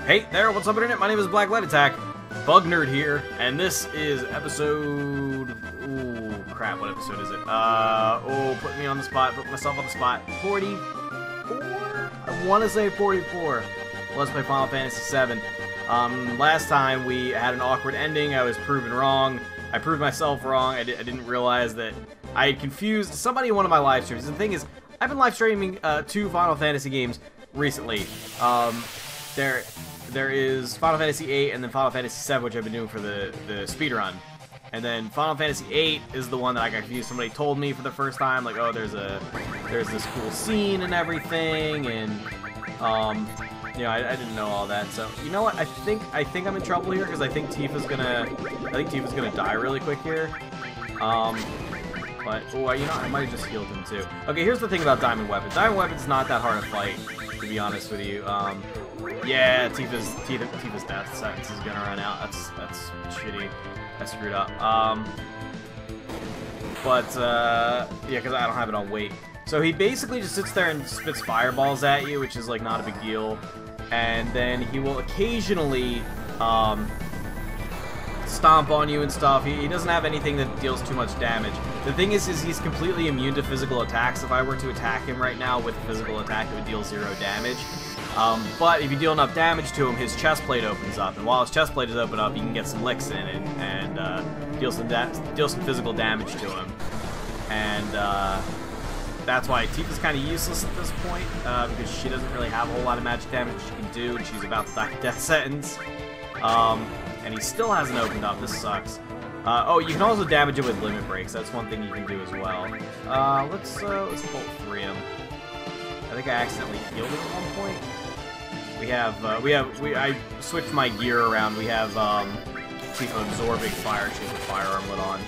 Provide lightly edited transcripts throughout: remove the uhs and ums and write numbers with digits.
Hey there, what's up internet? My name is BlackLightAttack, Bug Nerd here, and this is episode... Ooh, crap, what episode is it? Put me on the spot, put myself on the spot. 44? I want to say 44. Let's play Final Fantasy VII. Last time we had an awkward ending, I was proven wrong. I proved myself wrong, I didn't realize that I had confused somebody in one of my live streams. The thing is, I've been live streaming 2 Final Fantasy games recently. There is Final Fantasy VIII and then Final Fantasy VII, which I've been doing for the speedrun. And then Final Fantasy VIII is the one that I got confused. Somebody told me for the first time, like, oh, there's this cool scene and everything, and you know, I didn't know all that. So you know what? I think I'm in trouble here because I think Tifa's gonna die really quick here. But oh, you know, I might have just healed him too. Okay, here's the thing about Diamond Weapon. Diamond Weapon's not that hard to fight, to be honest with you. Yeah, Tifa's death sentence is gonna run out. That's shitty. I screwed up. Yeah, because I don't have it on weight. So he basically just sits there and spits fireballs at you, which is like not a big deal. And then he will occasionally stomp on you and stuff. He doesn't have anything that deals too much damage. The thing is he's completely immune to physical attacks. If I were to attack him right now with a physical attack, it would deal 0 damage. But if you deal enough damage to him, his chest plate opens up, and while his chest plate is open up, you can get some licks in and deal some physical damage to him. And that's why Tifa's kind of useless at this point, because she doesn't really have a whole lot of magic damage she can do, and she's about to die a death sentence. And he still hasn't opened up. This sucks. Oh, you can also damage him with limit breaks. That's one thing you can do as well. Let's bolt 3 him. I think I accidentally healed him at one point. I switched my gear around. We have Tifa absorbing fire. She has a fire armlet on.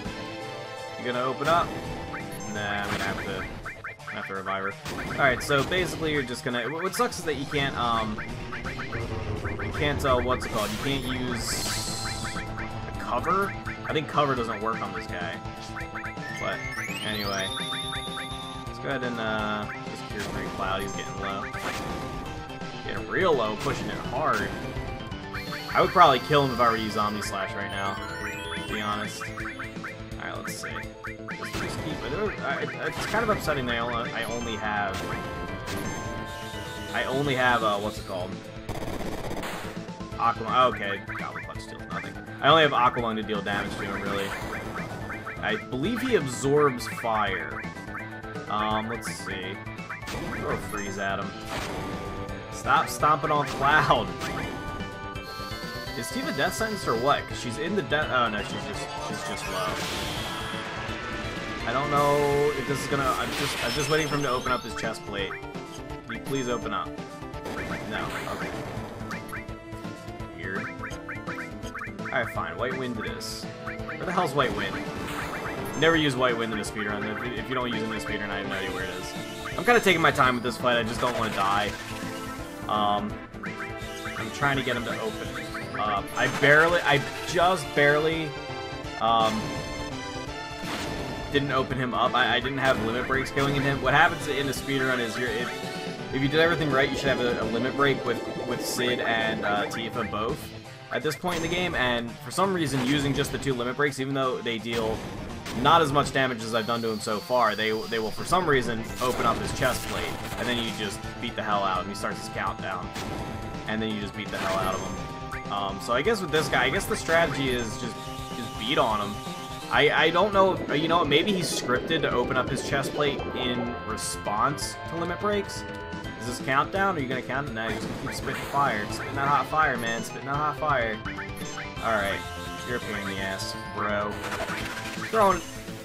You gonna open up? Nah, I'm gonna have to revive her. Alright, so basically you're just gonna... What sucks is that you can't, what's it called? You can't use cover? I think cover doesn't work on this guy. But, anyway. Let's go ahead and, just cure Green Cloud. He's getting low. Getting real low, pushing it hard. I would probably kill him if I were to use Omni Slash right now, to be honest. Alright, let's see. Just keep it. It's kind of upsetting that I only have, what's it called? Aqualung. Okay, Goblin Punch deals nothing. I only have Aqualung to deal damage to him, really. I believe he absorbs fire. Let's see. Throw a freeze at him. Stop stomping on Cloud. Is Tifa death sentence or what? Because she's in the death. Oh no, she's just low. I don't know if this is gonna. I'm just waiting for him to open up his chest plate. Can you please open up? No. Okay. Weird. Alright, fine. White Wind it is. Where the hell's White Wind? Never use White Wind in a speedrun. If you don't use it in a speedrun, I have no idea where it is. I'm kind of taking my time with this fight. I just don't want to die. I'm trying to get him to open it up. I just barely didn't open him up. I didn't have limit breaks going in him. What happens in a speedrun is if you did everything right, you should have a limit break with Sid and Tifa both at this point in the game. And for some reason, using just the 2 limit breaks, even though they deal not as much damage as I've done to him so far, they will for some reason open up his chest plate, and then you just beat the hell out of him. He starts his countdown, and then you just beat the hell out of him. So I guess with this guy, I guess the strategy is just beat on him. I don't know, you know what, maybe he's scripted to open up his chest plate in response to limit breaks. Is this countdown? Are you gonna count it? No, you're just gonna keep spitting fire. Spitting that hot fire, man. Spitting that hot fire. Alright. You're a pain in the ass, bro. Throwing.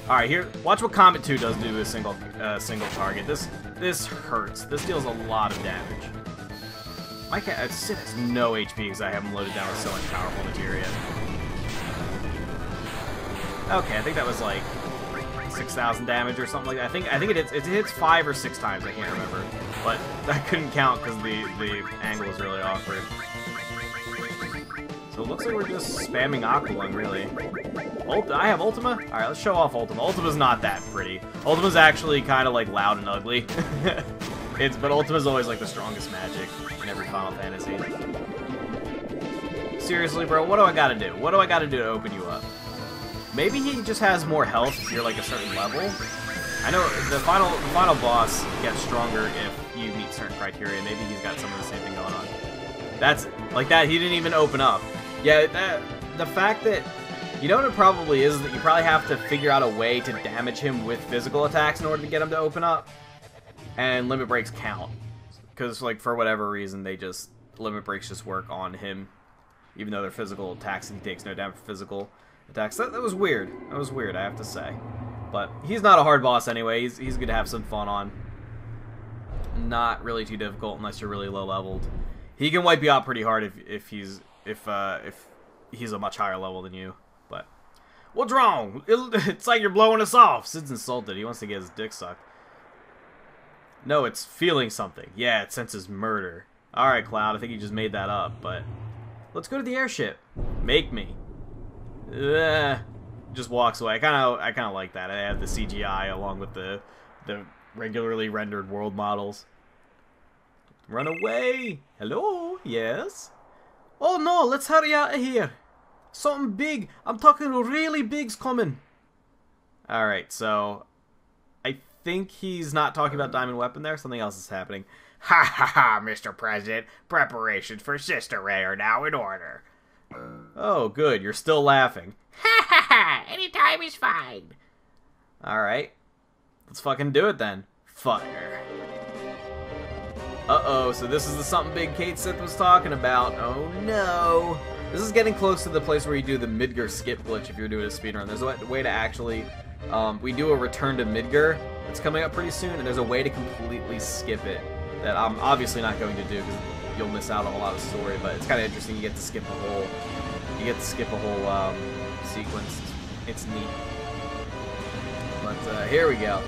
Alright, here. Watch what Comet 2 does to a single target. This hurts. This deals a lot of damage. My cat Sid has no HP because I haven't loaded down with so much powerful materia. Okay, I think that was like 6,000 damage or something like that. I think it hits 5 or 6 times. I can't remember, but I couldn't count because the angle was really awkward. So it looks like we're just spamming Aqualung, really. I have Ultima? Alright, let's show off Ultima. Ultima's not that pretty. Ultima's actually kind of like loud and ugly. But Ultima's always like the strongest magic in every Final Fantasy. Seriously, bro, what do I gotta do? What do I gotta do to open you up? Maybe he just has more health if you're like a certain level. I know the final boss gets stronger if you meet certain criteria. Maybe he's got some of the same thing going on. That's like that. He didn't even open up. Yeah, the fact that you know what it probably is that you probably have to figure out a way to damage him with physical attacks in order to get him to open up. And limit breaks count because like for whatever reason limit breaks just work on him, even though they're physical attacks and he takes no damage for physical attacks. That was weird. That was weird, I have to say. But he's not a hard boss anyway. He's good to have some fun on. Not really too difficult unless you're really low leveled. He can wipe you out pretty hard if he's a much higher level than you. But what's wrong? It's like you're blowing us off. Sid's insulted. He wants to get his dick sucked. No, it's feeling something. Yeah, it senses murder. All right, Cloud. I think you just made that up. But let's go to the airship. Make me. Just walks away. I kind of like that. I have the CGI along with the regularly rendered world models. Run away! Hello? Yes? Oh no, let's hurry out of here. Something big. I'm talking really big's coming. Alright, so I think he's not talking about Diamond Weapon there. Something else is happening. Ha ha ha, Mr. President. Preparations for Sister Ray are now in order. Oh, good. You're still laughing. Ha ha ha! Anytime is fine. Alright. Let's fucking do it then. Fire. Uh-oh, so this is the something big Kate Sith was talking about. Oh no. This is getting close to the place where you do the Midgar skip glitch if you're doing a speedrun. There's a way to actually... we do a return to Midgar. It's coming up pretty soon, and there's a way to completely skip it that I'm obviously not going to do because you'll miss out on a lot of story, but it's kind of interesting. You get to skip a whole... sequence. It's neat. But here we go.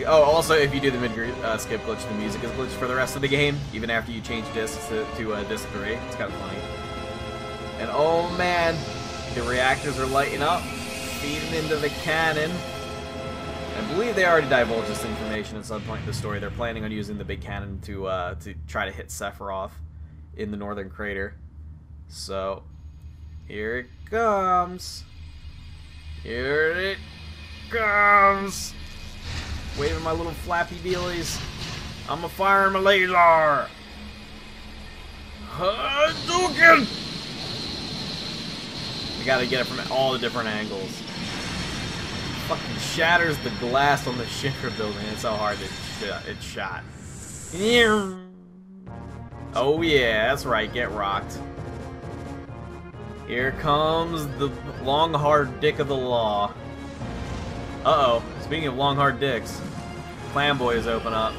Oh, also, if you do the Midgar skip glitch, the music is glitched for the rest of the game, even after you change discs to disc 3. It's kind of funny. And oh man, the reactors are lighting up, feeding into the cannon. I believe they already divulged this information at some point in the story. They're planning on using the big cannon to try to hit Sephiroth in the northern crater. So, here it comes. Here it comes. Waving my little flappy dealies. I'm a fire my laser. Hadouken! You gotta get it from all the different angles. Fucking shatters the glass on the Shinra building. It's so hard it's shot. Oh yeah, that's right. Get rocked. Here comes the long hard dick of the law. Uh-oh. Speaking of long hard dicks, Clam Boy is open up.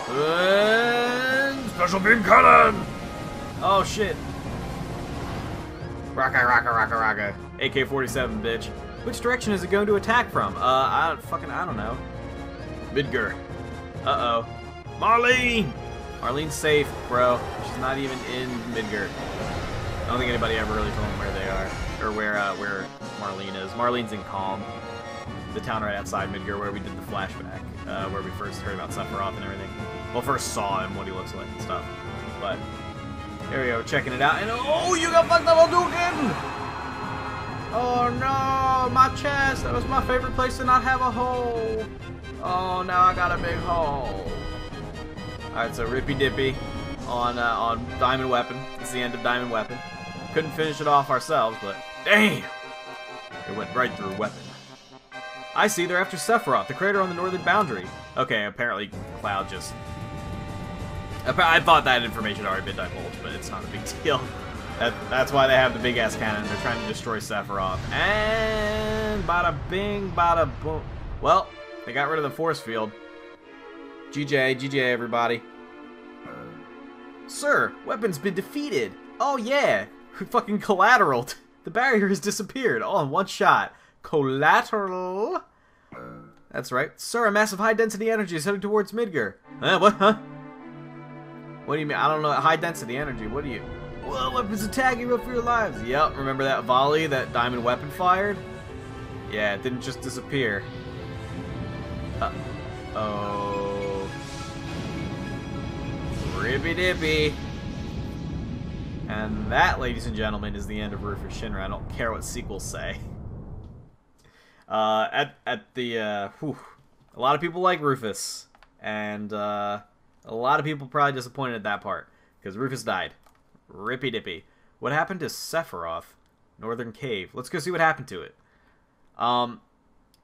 And special beam cannon! Oh shit. Rocka, rocka, rocka, rocka. AK-47, bitch. Which direction is it going to attack from? I don't know. Midgar. Uh-oh. Marlene! Marlene's safe, bro. She's not even in Midgar. I don't think anybody ever really told them where they are. Or where Marlene is. Marlene's in Calm. The town right outside Midgar where we did the flashback. Where we first heard about Sephiroth and everything. Well, first saw him, what he looks like and stuff. But, here we go, checking it out. And oh, you got fucked up, Hadouken! Oh no, my chest. That was my favorite place to not have a hole. Oh, now I got a big hole. Alright, so Rippy Dippy on Diamond Weapon. It's the end of Diamond Weapon. Couldn't finish it off ourselves, but damn! It went right through Weapon. I see, they're after Sephiroth, the crater on the northern boundary. Okay, apparently Cloud just... I thought that information had already been divulged, but it's not a big deal. That's why they have the big-ass cannon. They're trying to destroy Sephiroth. And bada bing, bada boom. Well, they got rid of the force field. GJ, everybody. Sir, Weapon's been defeated. Oh, yeah. Fucking collateral. The barrier has disappeared. All in one shot. Collateral. That's right. Sir, a massive high-density energy is heading towards Midgar. What, huh? What do you mean? I don't know. High-density energy. What do you... Whoa, Weapon's attacking you for your lives. Yep, remember that volley that Diamond Weapon fired? Yeah, it didn't just disappear. Oh. Rippy Dippy. And that, ladies and gentlemen, is the end of Rufus Shinra. I don't care what sequels say. A lot of people like Rufus, and a lot of people probably disappointed at that part, because Rufus died. Rippy dippy. What happened to Sephiroth? Northern Cave. Let's go see what happened to it.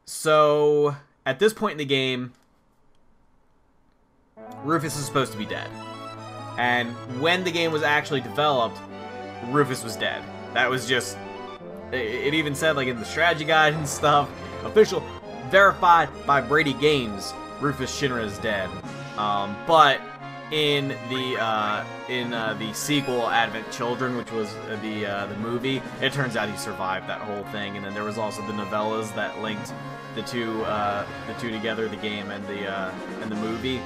So, at this point in the game, Rufus is supposed to be dead. And when the game was actually developed, Rufus was dead. That was just... It even said, like, in the strategy guide and stuff, official, verified by Brady Games, Rufus Shinra is dead. But in the sequel, Advent Children, which was the movie, it turns out he survived that whole thing. And then there was also the novellas that linked the two together, the game and the movie.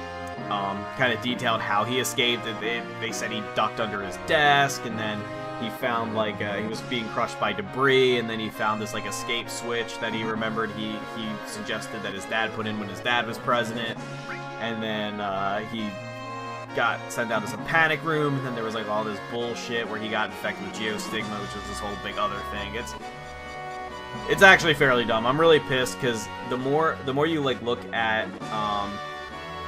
Kind of detailed how he escaped. They said he ducked under his desk, and then he found, like, he was being crushed by debris, and then he found this, like, escape switch that he remembered he suggested that his dad put in when his dad was president, and then he got sent down to some panic room, and then there was, like, all this bullshit where he got infected with geostigma, which was this whole big other thing. It's actually fairly dumb. I'm really pissed, because the more you, like, look at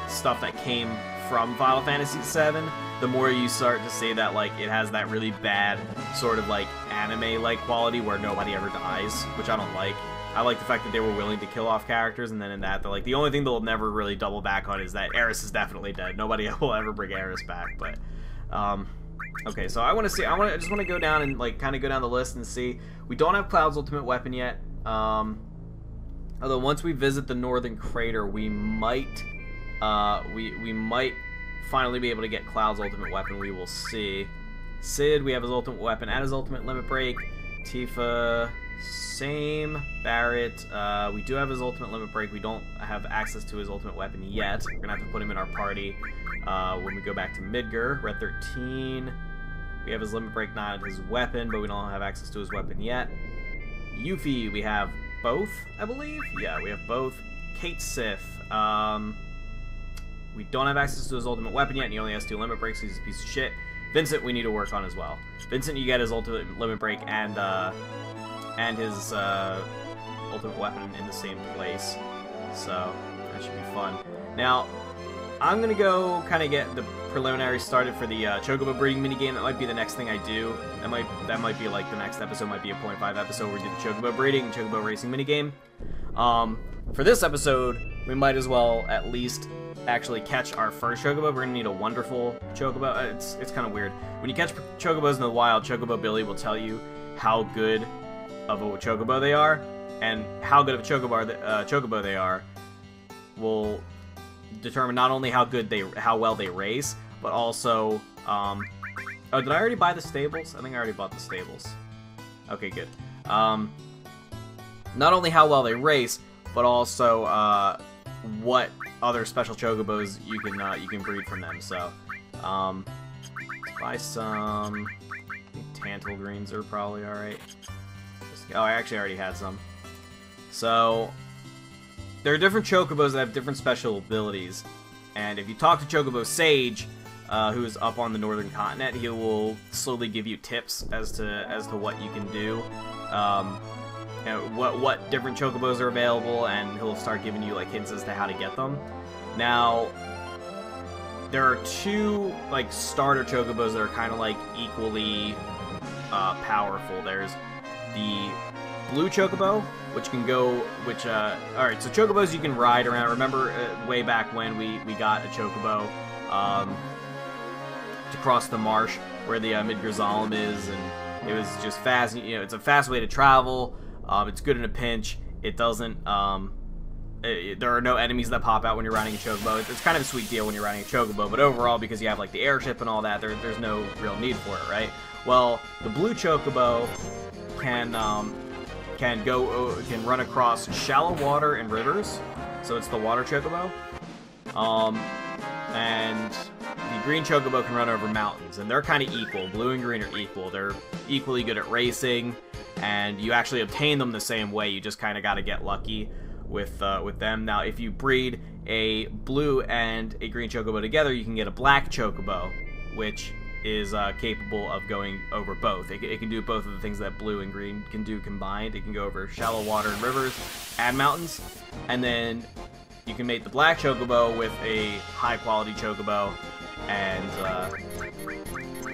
stuff that came from Final Fantasy VII, the more you start to say that, like, it has that really bad sort of, like, anime-like quality where nobody ever dies, which I don't like. I like the fact that they were willing to kill off characters, and then in that, they're like, the only thing they'll never really double back on is that Aeris is definitely dead. Nobody will ever bring Aeris back, but, okay, so I just want to go down and, like, kind of go down the list and see. We don't have Cloud's ultimate weapon yet, although once we visit the Northern Crater, we might, we might finally be able to get Cloud's ultimate weapon. We will see. Cid, we have his ultimate weapon and his ultimate limit break. Tifa, same. Barrett, we do have his ultimate limit break. We don't have access to his ultimate weapon yet. We're gonna have to put him in our party when we go back to Midgar. Red 13. We have his limit break, not his weapon, but we don't have access to his weapon yet. Yuffie, we have both, I believe. Yeah, we have both. Kate Sith, we don't have access to his ultimate weapon yet, and he only has 2 limit breaks, so he's a piece of shit. Vincent, we need to work on as well. Vincent, you get his ultimate limit break and his ultimate weapon in the same place, so that should be fun. Now, I'm gonna go kind of get the preliminary started for the Chocobo breeding minigame. That might be the next thing I do. That might be like the next episode. Might be a 0.5 episode where we do the Chocobo breeding and Chocobo racing minigame. For this episode, we might as well at least actually catch our first Chocobo. We're gonna need a wonderful Chocobo. It's kind of weird. When you catch Chocobos in the wild, Chocobo Billy will tell you how good of a Chocobo they are, and how good of a Chocobo they are will determine not only how well they race, but also oh, did I already buy the stables? I think I already bought the stables. Okay, good. Not only how well they race, but also what other special Chocobos you can breed from them. So let's buy some. I think Tantal Greens are probably alright. Oh, I actually already had some. So there are different Chocobos that have different special abilities, and if you talk to Chocobo Sage, who's up on the northern continent, he will slowly give you tips as to what you can do, you know, what different Chocobos are available, and he'll start giving you like hints as to how to get them. Now, there are 2 like starter Chocobos that are kind of like equally powerful. There's the Blue Chocobo, which can go, alright, so Chocobos you can ride around. Remember way back when we got a Chocobo to cross the marsh where the Midgar Zalem is, and it was just fast. You know, it's a fast way to travel. It's good in a pinch. It doesn't, there are no enemies that pop out when you're riding a Chocobo. It's kind of a sweet deal when you're riding a Chocobo, but overall, because you have like the airship and all that, there's no real need for it, right? Well, the Blue Chocobo can run across shallow water and rivers, so it's the water Chocobo. And the green Chocobo can run over mountains, and they're kind of equal. Blue and green are equal. They're equally good at racing, and you actually obtain them the same way. You just kind of got to get lucky with them. Now, if you breed a blue and a green Chocobo together, you can get a black Chocobo, which is capable of going over both. It can do both of the things that blue and green can do combined. It can go over shallow water and rivers and mountains. And then you can mate the black chocobo with a high-quality chocobo, and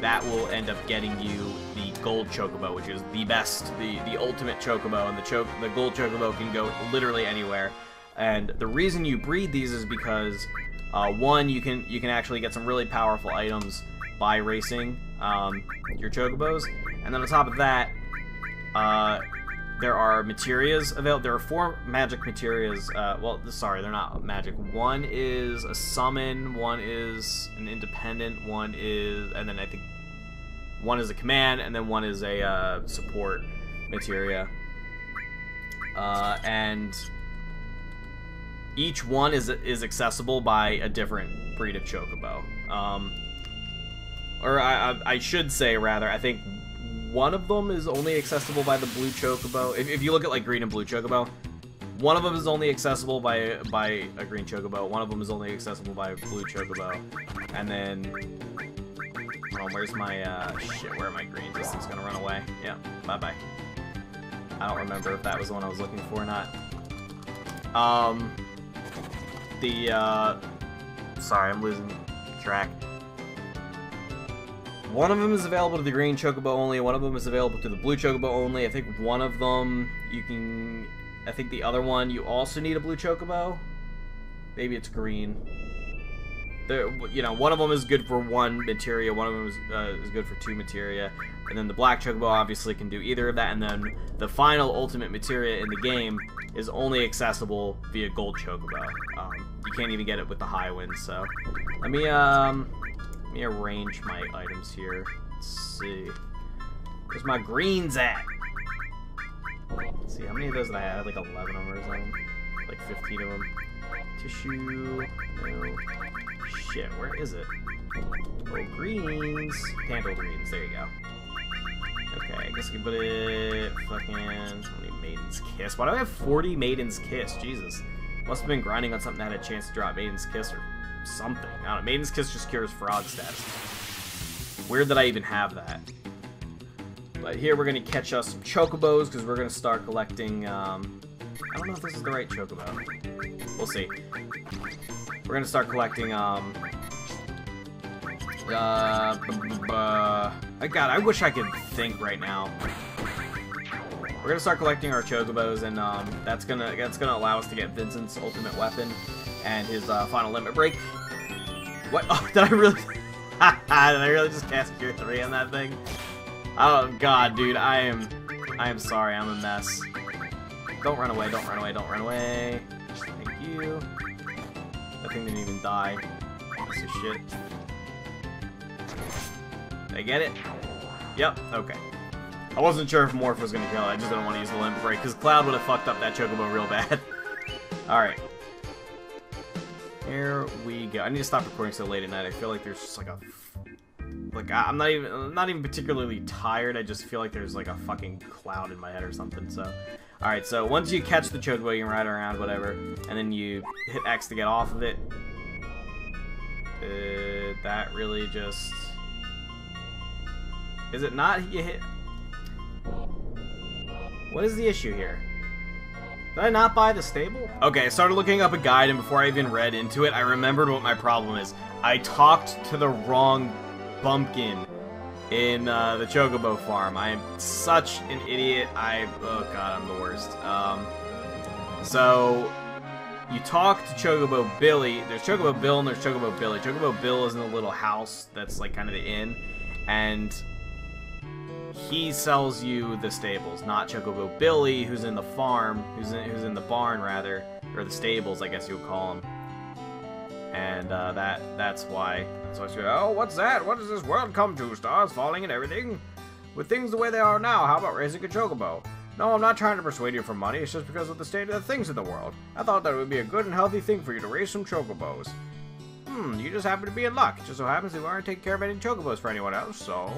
that will end up getting you the gold chocobo, which is the best, the ultimate chocobo. And the gold chocobo can go literally anywhere. And the reason you breed these is because one, you can actually get some really powerful items by racing your chocobos, and then on top of that, there are materias available. There are 4 magic materias. Well, sorry, they're not magic. One is a summon, one is an independent, one is, and then I think one is a command, and then one is a support materia. And each one is accessible by a different breed of chocobo. Or I should say, rather, I think one of them is only accessible by the blue chocobo. If you look at like green and blue chocobo, one of them is only accessible by a green chocobo. One of them is only accessible by a blue chocobo. And then, oh, where's my shit? Where are my greens? This thing's gonna run away. Yeah, bye bye. I don't remember if that was the one I was looking for or not. Sorry, I'm losing track. One of them is available to the green chocobo only, one of them is available to the blue chocobo only. I think one of them you can... I think the other one you also need a blue chocobo. Maybe it's green. You know, one of them is good for 1 materia, one of them is good for 2 materia. And then the black chocobo obviously can do either of that. And then the final ultimate materia in the game is only accessible via gold chocobo. You can't even get it with the high wind, so... Let me arrange my items here. Let's see. Where's my greens at? Let's see, how many of those did I have? I had like 11 of them or something. Like 15 of them. Tissue. No. Shit, where is it? Oh, greens. Candle greens. There you go. Okay, I guess I can put it... Fucking... How many Maiden's Kiss? Why do I have 40 Maiden's Kiss? Jesus. Must have been grinding on something that had a chance to drop Maiden's Kiss or something. I don't know. Maiden's Kiss just cures frog stats. Weird that I even have that. But here we're going to catch us some chocobos because we're going to start collecting... I don't know if this is the right chocobo. We'll see. We're going to start collecting... God, I wish I could think right now. We're gonna start collecting our chocobos, and that's gonna allow us to get Vincent's ultimate weapon and his final limit break. What? Oh, did I really? Did I really just cast Cure 3 on that thing? Oh God, dude, I am sorry. I'm a mess. Don't run away! Don't run away! Don't run away! Thank you. That thing didn't even die. Piece of shit. Did I get it? Yep. Okay. I wasn't sure if Morph was going to kill it. I just didn't want to use the limit break, because Cloud would have fucked up that chocobo real bad. Alright. Here we go. I need to stop recording so late at night. I feel like there's just like a... Like, I'm not even particularly tired. I just feel like there's like a fucking cloud in my head or something, so... Alright, so once you catch the chocobo, you can ride around, whatever. And then you hit X to get off of it. That really just... Is it not you hit... What is the issue here? Did I not buy the stable? Okay, I started looking up a guide, and before I even read into it, I remembered what my problem is. I talked to the wrong bumpkin in the Chocobo farm. I am such an idiot. Oh god, I'm the worst. So, you talk to Chocobo Billy. There's Chocobo Bill and there's Chocobo Billy. Chocobo Bill is in a little house that's like kind of the inn, and he sells you the stables, not Chocobo Billy, who's in the farm, who's in the barn rather, or the stables, I guess you would call him. And that's why. So I said, oh, what's that? What does this world come to? Stars falling and everything. With things the way they are now, how about raising a Chocobo? No, I'm not trying to persuade you for money. It's just because of the state of the things in the world. I thought that it would be a good and healthy thing for you to raise some Chocobos. You just happen to be in luck. It just so happens we aren't taking care of any Chocobos for anyone else, so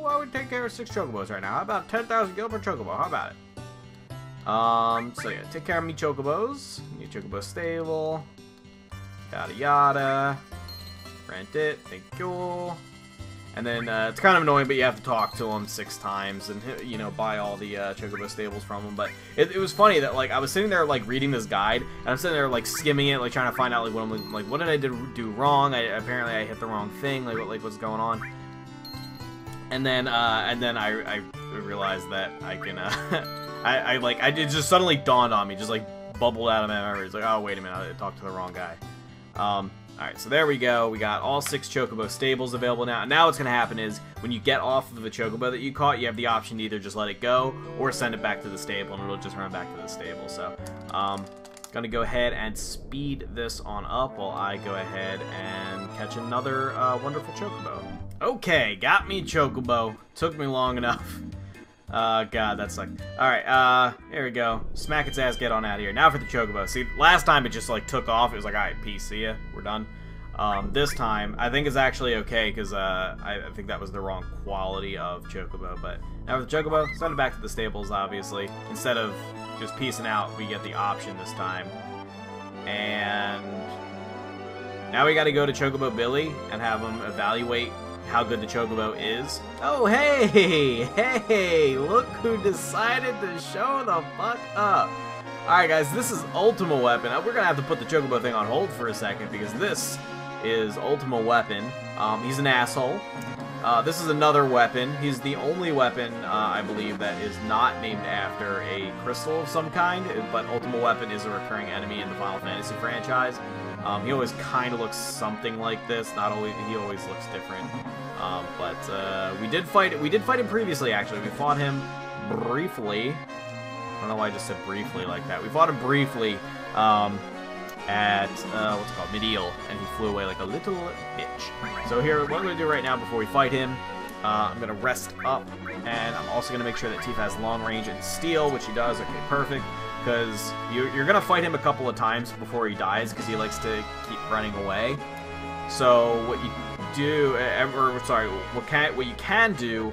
I would take care of 6 Chocobos right now. How about 10,000 gil per Chocobo? How about it? So yeah, take care of me Chocobos. Need Chocobo stable. Yada yada. Rent it. Thank you. And then it's kind of annoying, but you have to talk to him 6 times and, you know, buy all the Chocobo stables from him. But it was funny that, like, I was sitting there, like, reading this guide, and I'm sitting there, like, skimming it, like, trying to find out, like, what did I do wrong? Apparently I hit the wrong thing, like, what's going on? And then I realized that I can, it just suddenly dawned on me, just, like, bubbled out of my memory. It's like, oh, wait a minute, I talked to the wrong guy. Alright, so there we go. We got all 6 Chocobo stables available now. And now what's going to happen is, when you get off of the Chocobo that you caught, you have the option to either just let it go, or send it back to the stable, and it'll just run back to the stable. So, gonna go ahead and speed this on up while I go ahead and catch another wonderful Chocobo. Okay, got me Chocobo. Took me long enough. God, that sucked. Alright, here we go. Smack its ass, get on out of here. Now for the Chocobo. See, last time it just, like, took off. It was like, alright, peace, see ya. We're done. This time, I think it's actually okay, because, I think that was the wrong quality of Chocobo. But now for the Chocobo, send it back to the stables, obviously. Instead of just peacing out, we get the option this time. And now we gotta go to Chocobo Billy and have him evaluate how good the Chocobo is. Oh, hey, look who decided to show the fuck up. Alright, guys, this is Ultima Weapon. We're gonna have to put the Chocobo thing on hold for a second, because this is Ultima Weapon. He's an asshole. This is another weapon. He's the only weapon, I believe, that is not named after a crystal of some kind, but Ultima Weapon is a recurring enemy in the Final Fantasy franchise. He always kind of looks something like this. Not always. He always looks different. But we did fight him previously. Actually, we fought him briefly. I don't know why I just said briefly like that. We fought him briefly at what's it called, Medial, and he flew away like a little bitch. So here, what I'm gonna do right now before we fight him, I'm gonna rest up, and I'm also gonna make sure that Tifa has long range and steel, which he does. Okay, perfect. Because you're gonna fight him a couple of times before he dies, because he likes to keep running away. So what you do, what you can do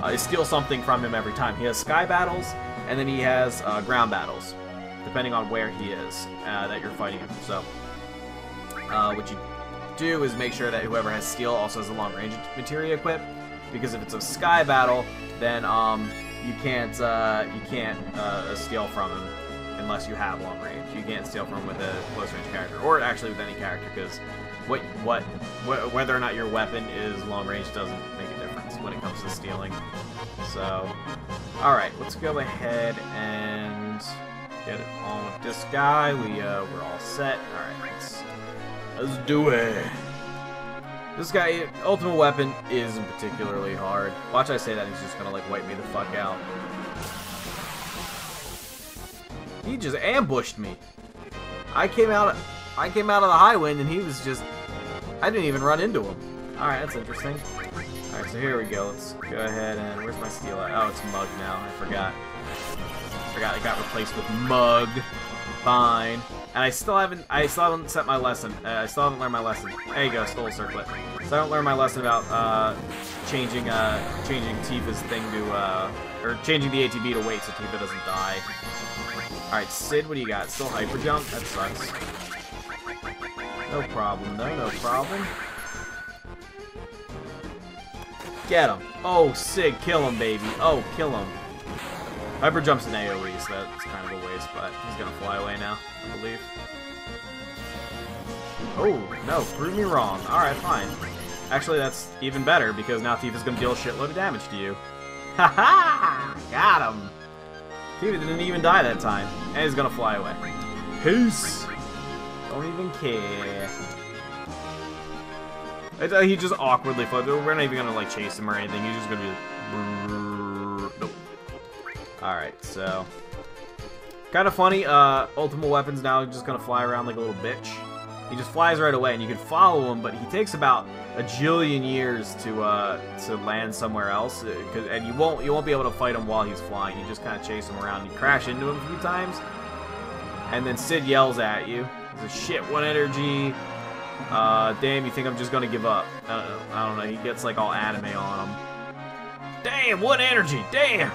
is steal something from him every time. He has sky battles, and then he has ground battles, depending on where he is that you're fighting him. So what you do is make sure that whoever has steel also has a long range materia equipped, because if it's a sky battle, then you can't steal from him unless you have long range. You can't steal from him with a close range character, or actually with any character, because whether or not your weapon is long range doesn't make a difference when it comes to stealing. So, alright, let's go ahead and get it on with this guy. We're all set. Alright, let's do it. This guy, Ultimate Weapon, isn't particularly hard. Watch I say that, he's just gonna, like, wipe me the fuck out. He just ambushed me. I came out of the high wind, and he was just... I didn't even run into him. Alright, that's interesting. Alright, so here we go. Let's go ahead and... Where's my steel at? Oh, it's Mug now. I forgot. It got replaced with Mug. Fine. And I still haven't set my lesson. I still haven't learned my lesson. There you go, Stole Circlet. So I don't learn my lesson about changing Tifa's thing to or changing the ATB to wait so Tifa doesn't die. Alright, Sid, what do you got? Still hyper jump? That sucks. No problem, though, no problem. Get him. Oh, Sid, kill him, baby. Oh, kill him. Hyper jumps an AoE, so that's kind of a waste, but he's gonna fly away now, I believe. Oh, no, prove me wrong. Alright, fine. Actually, that's even better, because now Tifa's gonna deal a shitload of damage to you. Haha! Got him! Tifa didn't even die that time. And he's gonna fly away. Peace! Don't even care. He just awkwardly flies. We're not even gonna, like, chase him or anything. He's just gonna be like... Nope. Alright, so... Kind of funny, Ultimate Weapon's now just gonna fly around like a little bitch. He just flies right away, and you can follow him, but he takes about a jillion years to land somewhere else, and you won't be able to fight him while he's flying. You just kind of chase him around. You crash into him a few times, and then Sid yells at you. He's like, "Shit, what energy? Damn, you think I'm just gonna give up?" I don't know. He gets like all anime on him. Damn, what energy? Damn.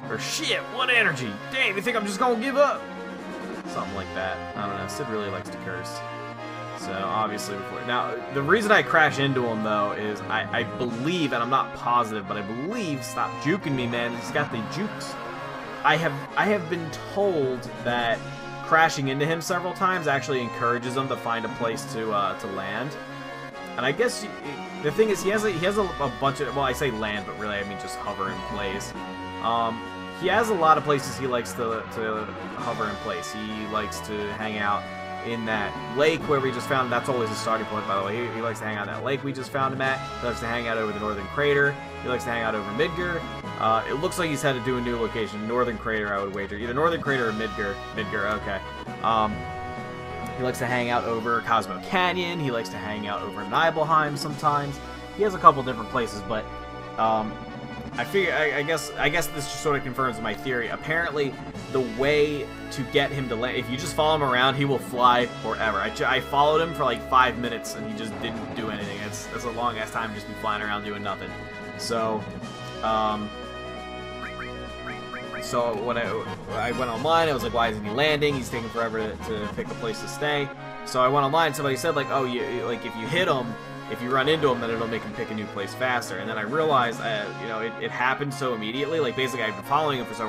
Or shit, what energy? Damn, you think I'm just gonna give up? Something like that. I don't know. Sid really likes to curse. So, obviously, now, the reason I crash into him, though, is I believe, and I'm not positive, but I believe, stop juking me, man, he's got the jukes. I have been told that crashing into him several times actually encourages him to find a place to land. And I guess the thing is, he has a bunch of, well, I say land, but really I mean just hover in place. He has a lot of places he likes to hover in place. He likes to hang out in that lake where we just found. That's always a starting point, by the way. He likes to hang out in that lake we just found him at. He likes to hang out over the northern crater. He likes to hang out over Midgar. It looks like he's headed to a new location. Northern crater, I would wager. Either northern crater or Midgar. Midgar, okay. He likes to hang out over Cosmo Canyon. He likes to hang out over Nibelheim sometimes. He has a couple different places, but I figure, I guess this just sort of confirms my theory. Apparently, the way to get him to land, if you just follow him around, he will fly forever. I followed him for like 5 minutes, and he just didn't do anything. It's a long-ass time to just be flying around doing nothing. So, when I went online, I was like, why isn't he landing? He's taking forever to pick a place to stay. So I went online, somebody said, like, oh, like, if you hit him, if you run into him, then it'll make him pick a new place faster. And then I realized, you know, it happened so immediately. Like, basically, I've been following him for so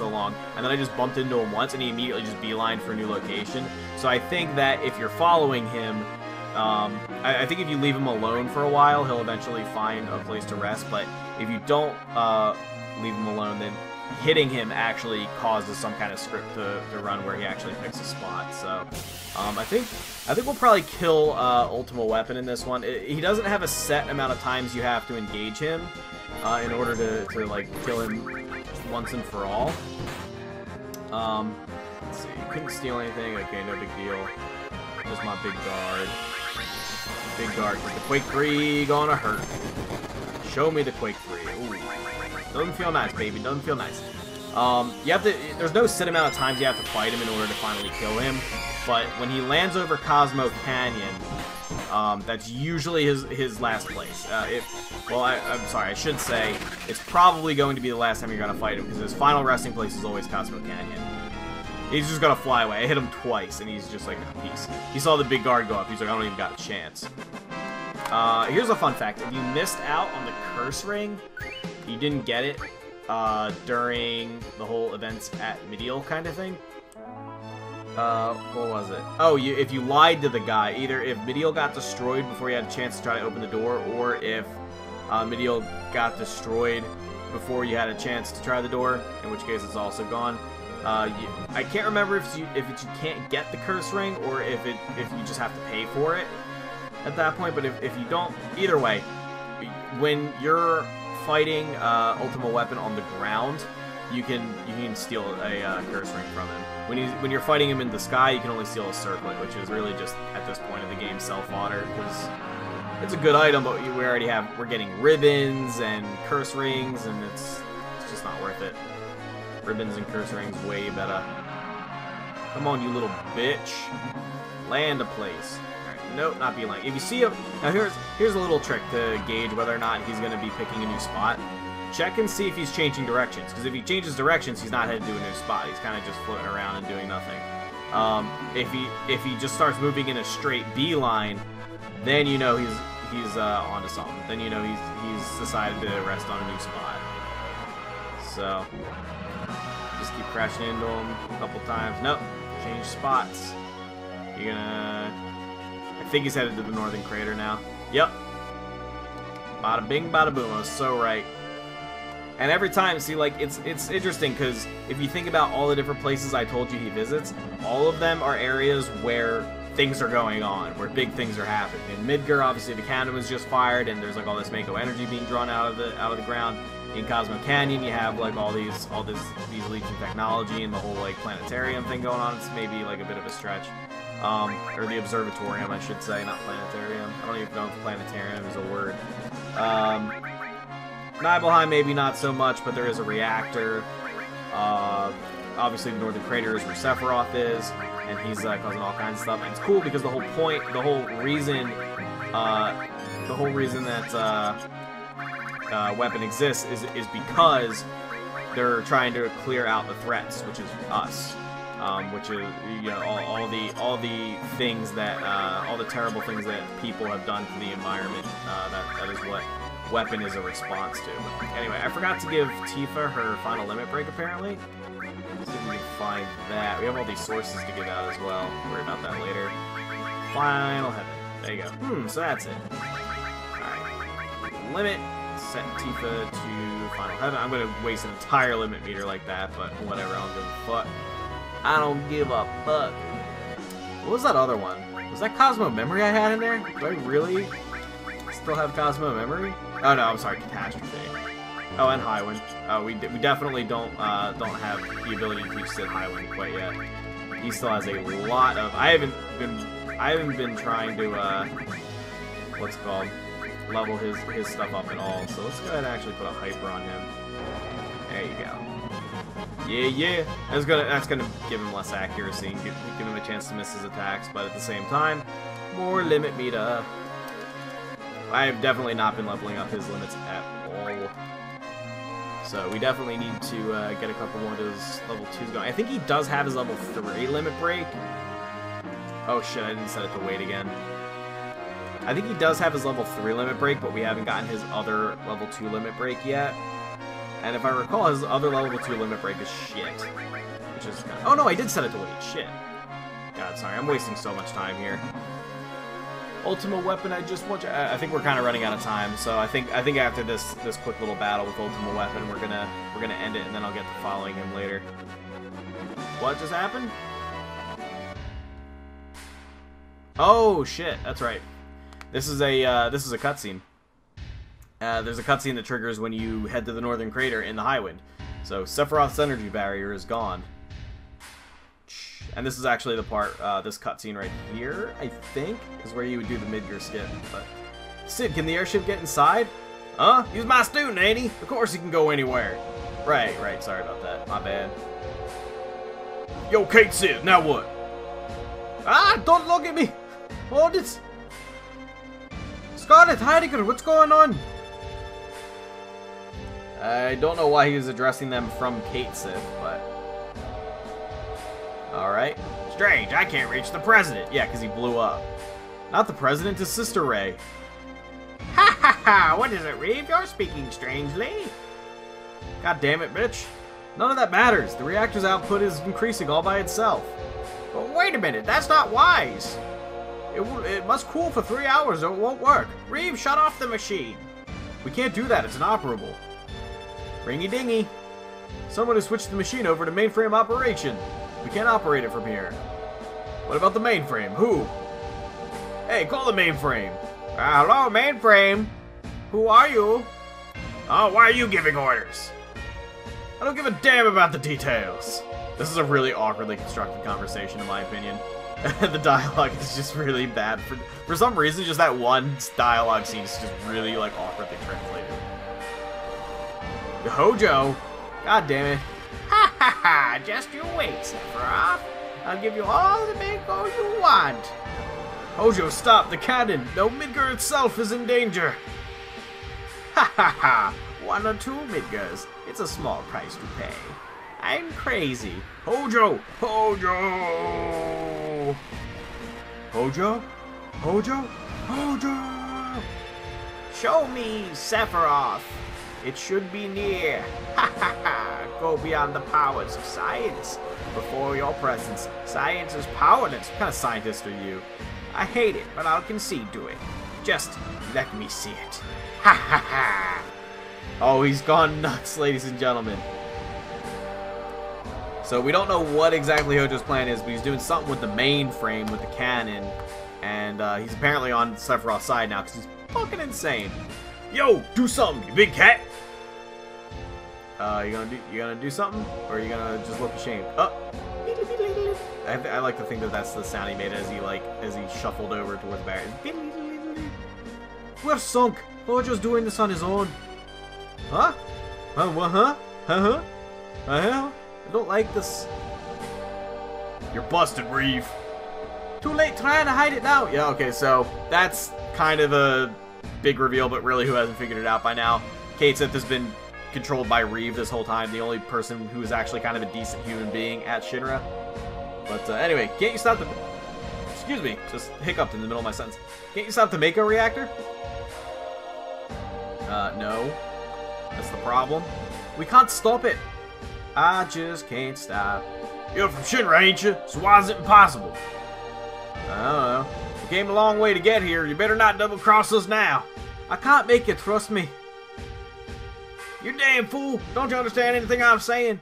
long, and then I just bumped into him once, and he immediately just beelined for a new location. So I think that if you're following him, I think if you leave him alone for a while, he'll eventually find a place to rest. But if you don't leave him alone, then hitting him actually causes some kind of script to run where he actually picks a spot. So I think we'll probably kill Ultima Weapon in this one. He doesn't have a set amount of times you have to engage him in order to like kill him once and for all. Let's see, you couldn't steal anything. Okay, no big deal. Just my big guard. Big guard with the Quake 3 gonna hurt. Show me the Quake 3. Ooh. Doesn't feel nice, baby. Doesn't feel nice. You have to. There's no set amount of times you have to fight him in order to finally kill him. But when he lands over Cosmo Canyon, that's usually his last place. Well, I'm sorry. I should say it's probably going to be the last time you're gonna fight him because his final resting place is always Cosmo Canyon. He's just gonna fly away. I hit him twice, and he's just like, peace. He saw the big guard go up. He's like, I don't even got a chance. Here's a fun fact. If you missed out on the curse ring, you didn't get it during the whole events at Medial kind of thing. What was it? Oh, if you lied to the guy, either if Medial got destroyed before you had a chance to try to open the door, or if Medial got destroyed before you had a chance to try the door, in which case it's also gone. I can't remember if you can't get the curse ring or if you just have to pay for it at that point. But if you don't, either way, when you're fighting Ultima Weapon on the ground, you can steal a curse ring from him. When you're fighting him in the sky, you can only steal a circlet, which is really just at this point of the game self-honor, because it's a good item, but we're getting ribbons and curse rings, and it's just not worth it. Ribbons and curse rings way better. Come on, you little bitch. Land a place. Alright, nope, not be like. If you see him, now here's a little trick to gauge whether or not he's going to be picking a new spot. Check and see if he's changing directions, because if he changes directions, he's not headed to a new spot. He's kind of just floating around and doing nothing. If he just starts moving in a straight beeline, then you know he's onto something. Then you know he's decided to rest on a new spot. So just keep crashing into him a couple times. Nope, change spots. You're gonna. I think he's headed to the northern crater now. Yep. Bada bing, bada boom. I was so right. And every time, see, like, it's interesting, because if you think about all the different places I told you he visits, all of them are areas where things are going on, where big things are happening. In Midgar, obviously, the cannon was just fired, and there's, like, all this Mako energy being drawn out of the ground. In Cosmo Canyon, you have, like, these leaps in technology and the whole, like, planetarium thing going on. It's maybe, like, a bit of a stretch. Or the observatorium, I should say, not planetarium. I don't even know if planetarium is a word. Nibelheim, maybe not so much, but there is a reactor. Obviously, the northern crater is where Sephiroth is, and he's causing all kinds of stuff. And it's cool because the whole reason that Weapon exists is because they're trying to clear out the threats, which is us. which is, you know, all the things that all the terrible things that people have done to the environment. That is what weapon is a response to. Anyway, I forgot to give Tifa her final limit break apparently. Let's see if we can find that. We have all these sources to give out as well. We'll worry about that later. Final heaven. There you go. So that's it. Alright. Limit. Set Tifa to final heaven. I'm gonna waste an entire limit meter like that, but whatever, I don't give a fuck. I don't give a fuck. What was that other one? Was that Cosmo Memory I had in there? Do I really still have Cosmo Memory? Oh no, I'm sorry, Catastrophe. Oh, and Highwind. Oh, we definitely don't have the ability to teach Sid Highwind quite yet. He still has a lot of. I haven't been trying to what's it called, level his stuff up at all. So let's go ahead and actually put a hyper on him. There you go. Yeah. That's gonna give him less accuracy and give him a chance to miss his attacks, but at the same time, more limit meter. I have definitely not been leveling up his limits at all. So we definitely need to get a couple more of those level 2s going. I think he does have his level 3 limit break. Oh shit, I didn't set it to wait again. I think he does have his level 3 limit break, but we haven't gotten his other level 2 limit break yet. And if I recall, his other level 2 limit break is shit. Which is kind of... Oh no, I did set it to wait. Shit. God, sorry, I'm wasting so much time here. Ultimate Weapon, I just want you... I think we're kind of running out of time, so I think after this quick little battle with Ultimate Weapon, we're gonna end it, and then I'll get to following him later. What just happened? Oh shit, that's right. This is a cutscene. There's a cutscene that triggers when you head to the Northern Crater in the Highwind. So Sephiroth's energy barrier is gone. And this is actually the part, this cutscene right here, I think, is where you would do the Midgar skip. But Sid, can the airship get inside? Huh? He's my student, ain't he? Of course he can go anywhere. Right, sorry about that. My bad. Yo, Kate Sid, now what? Ah, don't look at me! Hold it! Scarlet, Heidegger, what's going on? I don't know why he was addressing them from Kate Sid, but... Alright. Strange, I can't reach the president. Yeah, because he blew up. Not the president, his sister Ray. Ha ha ha! What is it, Reeve? You're speaking strangely. God damn it, bitch. None of that matters. The reactor's output is increasing all by itself. But wait a minute, that's not wise. It must cool for 3 hours or it won't work. Reeve, shut off the machine. We can't do that, it's inoperable. Ringy dingy. Someone has switched the machine over to mainframe operation. We can't operate it from here. What about the mainframe? Who? Hey, call the mainframe. Hello, mainframe. Who are you? Oh, why are you giving orders? I don't give a damn about the details. This is a really awkwardly constructed conversation, in my opinion. The dialogue is just really bad. For some reason, just that one dialogue scene is just really, like, awkwardly translated. Hojo! God damn it. Ha ha ha! Just you wait, Sephiroth. I'll give you all the Mako you want. Hojo, stop! The cannon! No, Midgar itself is in danger! Ha ha ha! 1 or 2 Midgars. It's a small price to pay. I'm crazy. Hojo! Hojo! Hojo? Hojo? Hojo! Show me, Sephiroth. It should be near. Ha ha ha! Go beyond the powers of science. Before your presence, science is powerless. What kind of scientist are you? I hate it, but I'll concede to it. Just let me see it. Ha ha ha! Oh, he's gone nuts, ladies and gentlemen. So we don't know what exactly Hojo's plan is, but he's doing something with the mainframe, with the cannon. And he's apparently on Sephiroth's side now, because he's fucking insane. Yo, do something, you big cat! You gonna do something? Or are you gonna just look ashamed? I like to think that that's the sound he made as he shuffled over towards Barret. We're sunk! Hojo's doing this on his own. Huh? What, huh? Huh? I don't like this. You're busted, Reeve. Too late trying to hide it now. Yeah, okay, so that's kind of a big reveal, but really who hasn't figured it out by now? Kate Sith has been controlled by Reeve this whole time, the only person who is actually kind of a decent human being at Shinra. But anyway, can't you stop the... Excuse me, just hiccuped in the middle of my sentence. Can't you stop the Mako reactor? No. That's the problem. We can't stop it. I just can't stop. You're from Shinra, ain't you? So why is it impossible? I don't know. You came a long way to get here. You better not double-cross us now. I can't make you trust me. You damn fool. Don't you understand anything I'm saying?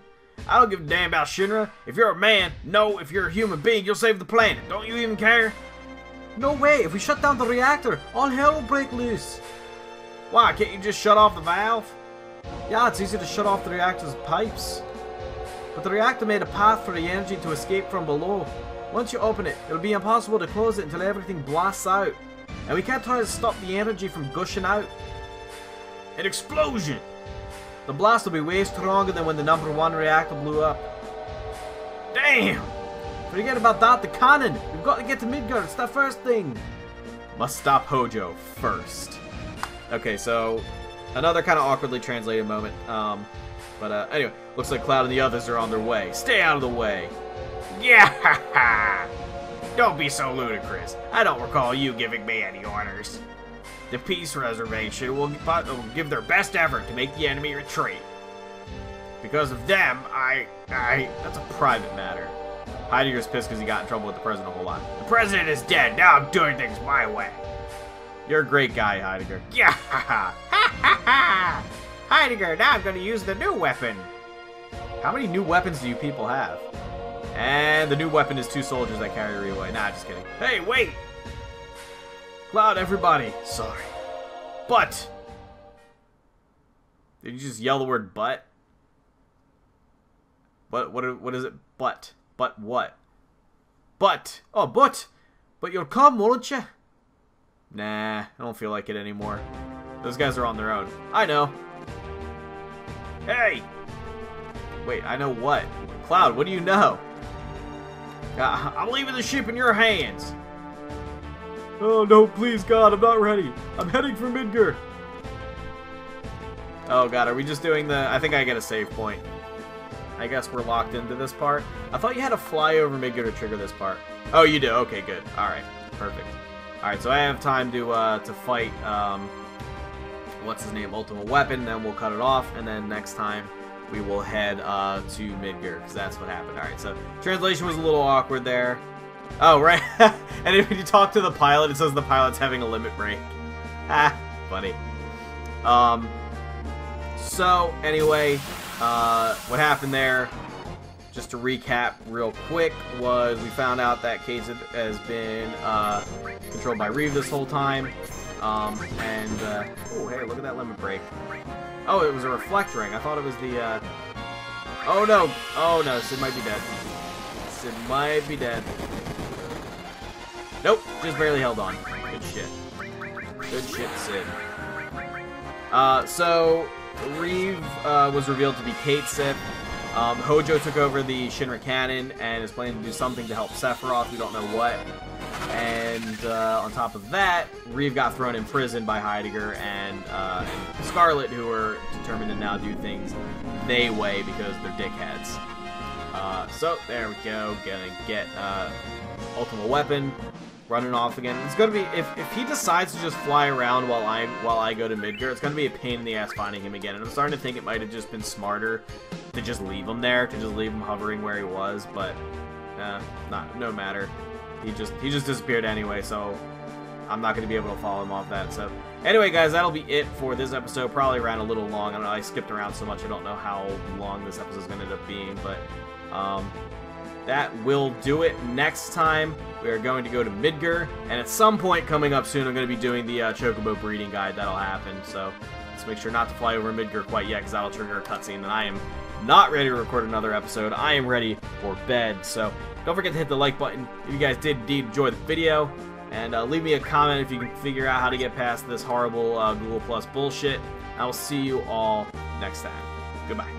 I don't give a damn about Shinra. If you're a man, no, if you're a human being, you'll save the planet. Don't you even care? No way. If we shut down the reactor, all hell will break loose. Why? Can't you just shut off the valve? Yeah, it's easy to shut off the reactor's pipes. But the reactor made a path for the energy to escape from below. Once you open it, it'll be impossible to close it until everything blasts out. And we can't try to stop the energy from gushing out. An explosion! The blast will be way stronger than when the #1 reactor blew up. Damn! Forget about that, the cannon! We've got to get to Midgard, it's the first thing! Must stop Hojo first. Okay, so another kind of awkwardly translated moment. Anyway, looks like Cloud and the others are on their way. Stay out of the way! Yeah! Don't be so ludicrous. I don't recall you giving me any orders. The Peace Reservation will give their best effort to make the enemy retreat. Because of them, That's a private matter. Heidegger's pissed because he got in trouble with the president a whole lot. The president is dead. Now I'm doing things my way. You're a great guy, Heidegger. Yeah! Heidegger, now I'm going to use the new weapon. How many new weapons do you people have? And the new weapon is 2 soldiers that carry relay. Nah, just kidding. Hey, wait! Cloud, everybody. Sorry. But. Did you just yell the word but? What is it? But. But what? But. Oh, but. But you'll come, won't you? Nah, I don't feel like it anymore. Those guys are on their own. I know. Hey! Wait, I know what? Cloud, what do you know? I'm leaving the ship in your hands. Oh, no, please, God, I'm not ready. I'm heading for Midgar. Oh, God, are we just doing the... I think I get a save point. I guess we're locked into this part. I thought you had to fly over Midgar to trigger this part. Oh, you do? Okay, good. Alright, perfect. Alright, so I have time to fight, what's his name, Ultimate Weapon, then we'll cut it off, and then next time we will head to Midgar, because that's what happened. Alright, so translation was a little awkward there. Oh, right. And if you talk to the pilot, it says the pilot's having a limit break. Ah, funny. So, anyway, what happened there, just to recap real quick, was we found out that Cade has been controlled by Reeve this whole time. Oh, hey, look at that limit break. Oh, it was a reflect ring. I thought it was the, Oh, no. Oh, no. Sid might be dead. Sid might be dead. Nope. Just barely held on. Good shit. Good shit, Sid. So, Reeve was revealed to be Kate Sith. Hojo took over the Shinra cannon and is planning to do something to help Sephiroth. We don't know what. And on top of that, Reeve got thrown in prison by Heidegger and Scarlet, who are determined to now do things they way because they're dickheads. So there we go. Gonna get Ultimate Weapon running off again. It's gonna be if he decides to just fly around while I go to Midgar, it's gonna be a pain in the ass finding him again. And I'm starting to think it might have just been smarter to just leave him there, to just leave him hovering where he was. But no matter. He just disappeared anyway, so I'm not going to be able to follow him off that. So anyway, guys, that'll be it for this episode. Probably ran a little long. I don't know. I skipped around so much. I don't know how long this episode is going to end up being, but that will do it. Next time, we are going to go to Midgar, and at some point coming up soon, I'm going to be doing the Chocobo breeding guide. That'll happen. So let's make sure not to fly over Midgar quite yet, because that'll trigger a cutscene, and I am not ready to record another episode. I am ready for bed. So don't forget to hit the like button if you guys did indeed enjoy the video. And leave me a comment if you can figure out how to get past this horrible Google Plus bullshit. I will see you all next time. Goodbye.